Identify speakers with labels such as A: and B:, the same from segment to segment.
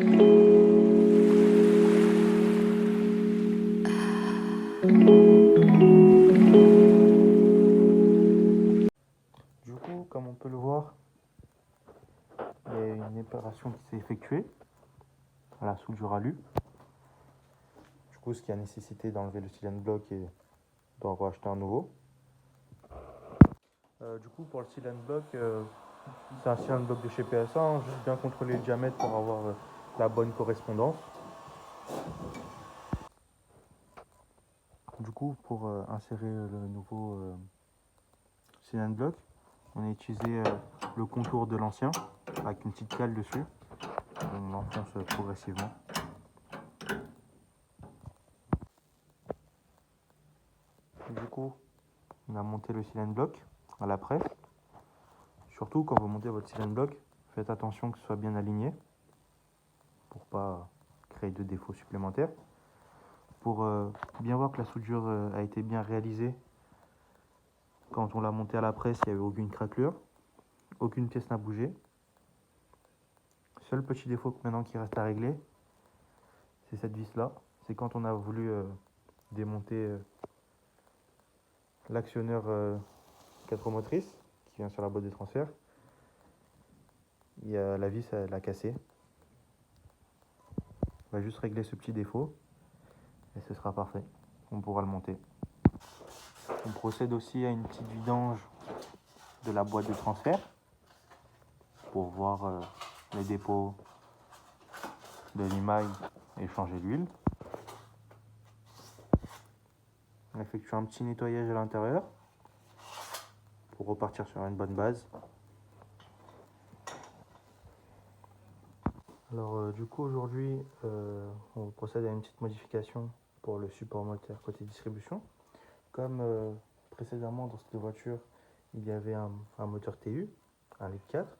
A: Du coup, comme on peut le voir, il y a une opération qui s'est effectuée à la soudure alu. Du coup, ce qui a nécessité d'enlever le cylindre bloc et d'en racheter un nouveau. Du coup, pour le cylindre bloc, c'est un cylindre bloc de chez PSA, hein, juste bien contrôler le diamètre pour avoir la bonne correspondance. Du coup, pour insérer le nouveau cylindre bloc, on a utilisé le contour de l'ancien avec une petite cale dessus. On l'enfonce progressivement. Du coup, on a monté le cylindre bloc à la presse. Surtout quand vous montez votre cylindre bloc, faites attention que ce soit bien aligné pour pas créer de défauts supplémentaires. Pour bien voir que la soudure a été bien réalisée, quand on l'a monté à la presse, il n'y avait aucune craquelure, aucune pièce n'a bougé. Seul petit défaut maintenant qui reste à régler, c'est cette vis là. C'est quand on a voulu démonter l'actionneur 4 roues motrices qui vient sur la boîte de transfert. La vis elle a cassé. On va juste régler ce petit défaut et ce sera parfait. On pourra le monter. On procède aussi à une petite vidange de la boîte de transfert pour voir les dépôts de limaille et changer l'huile. On effectue un petit nettoyage à l'intérieur pour repartir sur une bonne base. Alors du coup aujourd'hui on procède à une petite modification pour le support moteur côté distribution. Comme précédemment dans cette voiture il y avait un moteur TU, un litre 4,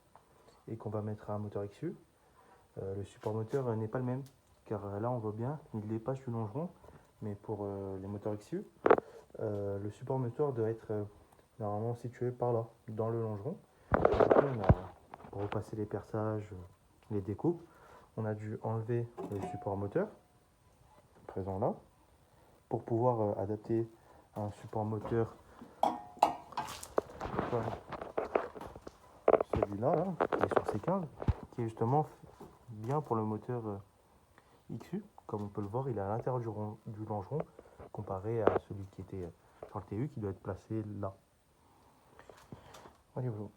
A: et qu'on va mettre un moteur XU, le support moteur n'est pas le même, car là on voit bien il dépasse du longeron, mais pour les moteurs XU, le support moteur doit être normalement situé par là, dans le longeron. Du coup, pour repasser les perçages, les découpes, on a dû enlever le support moteur, présent là, pour pouvoir adapter un support moteur comme celui-là, là, qui est sur C15, qui est justement bien pour le moteur XU. Comme on peut le voir, il est à l'intérieur du longeron, comparé à celui qui était sur le TU, qui doit être placé là. Voyez-vous.